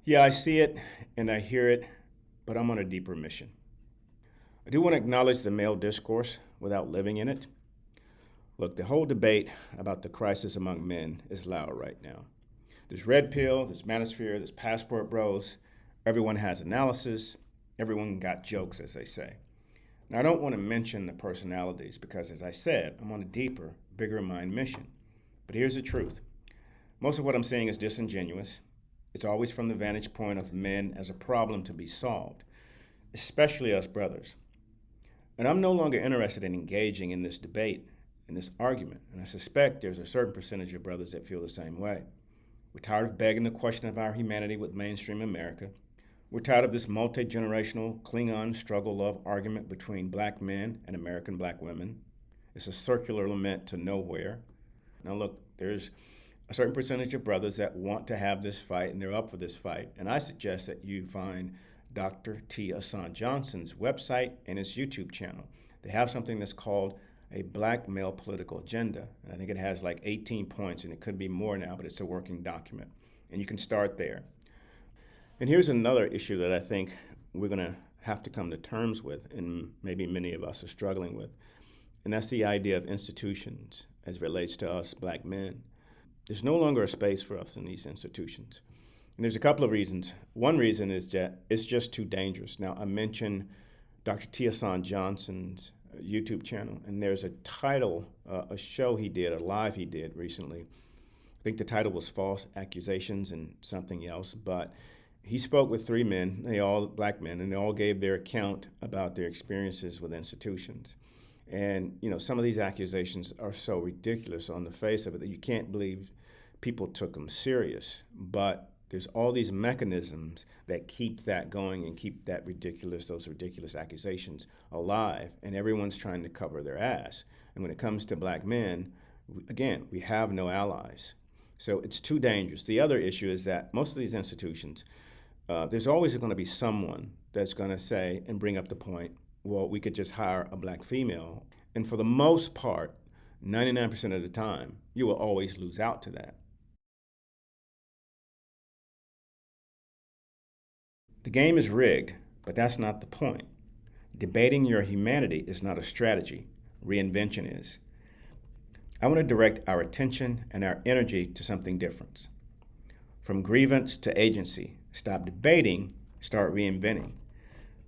Yeah, I see it and I hear it, but I'm on a deeper mission. I do want to acknowledge the male discourse without living in it. Look, the whole debate about the crisis among men is loud right now. There's red pill, there's manosphere, there's passport bros. Everyone has analysis. Everyone got jokes, as they say. Now, I don't want to mention the personalities because, as I said, I'm on a deeper, bigger mind mission. But here's the truth. Most of what I'm saying is disingenuous. It's always from the vantage point of men as a problem to be solved, especially us brothers. And I'm no longer interested in engaging in this debate, in this argument, and I suspect there's a certain percentage of brothers that feel the same way. We're tired of begging the question of our humanity with mainstream America. We're tired of this multi-generational Klingon struggle love argument between black men and American black women. It's a circular lament to nowhere. Now look, there's a certain percentage of brothers that want to have this fight and they're up for this fight. And I suggest that you find Dr. T. Hassan Johnson's website and his YouTube channel. They have something that's called a black male political agenda. And I think it has like 18 points, and it could be more now, but it's a working document. And you can start there. And here's another issue that I think we're going to have to come to terms with, and maybe many of us are struggling with. And that's the idea of institutions as it relates to us black men. There's no longer a space for us in these institutions. And there's a couple of reasons. One reason is that it's just too dangerous. Now, I mentioned Dr. T. Hassan Johnson's YouTube channel, and there's a title, a show he did, a live he did recently. I think the title was False Accusations and something else, but he spoke with three men, they all black men, and they all gave their account about their experiences with institutions. And, some of these accusations are so ridiculous on the face of it that you can't believe people took them serious. But there's all these mechanisms that keep that going and keep those ridiculous accusations alive. And everyone's trying to cover their ass. And when it comes to black men, again, we have no allies. So it's too dangerous. The other issue is that most of these institutions, there's always going to be someone that's going to say and bring up the point, well, we could just hire a black female. And for the most part, 99% of the time, you will always lose out to that. The game is rigged, but that's not the point. Debating your humanity is not a strategy. Reinvention is. I want to direct our attention and our energy to something different. From grievance to agency, stop debating, start reinventing.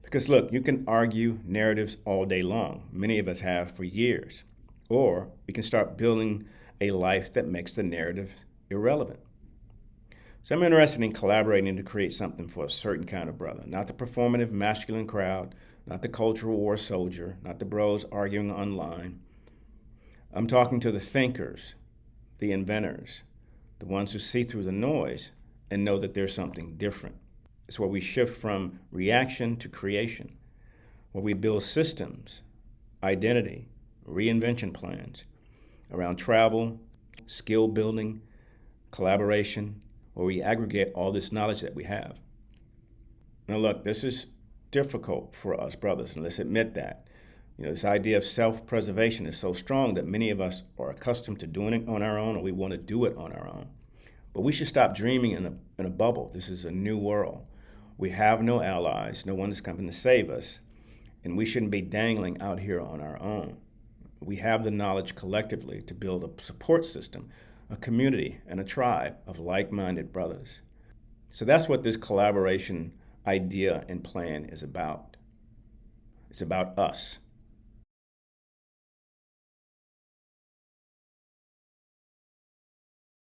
Because look, you can argue narratives all day long. Many of us have for years. Or we can start building a life that makes the narrative irrelevant. So I'm interested in collaborating to create something for a certain kind of brother, not the performative masculine crowd, not the cultural war soldier, not the bros arguing online. I'm talking to the thinkers, the inventors, the ones who see through the noise and know that there's something different. It's where we shift from reaction to creation, where we build systems, identity, reinvention plans around travel, skill building, collaboration, where we aggregate all this knowledge that we have. Now look, this is difficult for us brothers, and let's admit that. This idea of self-preservation is so strong that many of us are accustomed to doing it on our own, or we want to do it on our own. But we should stop dreaming in a bubble. This is a new world. We have no allies. No one is coming to save us. And we shouldn't be dangling out here on our own. We have the knowledge collectively to build a support system, a community, and a tribe of like-minded brothers. So that's what this collaboration idea and plan is about. It's about us.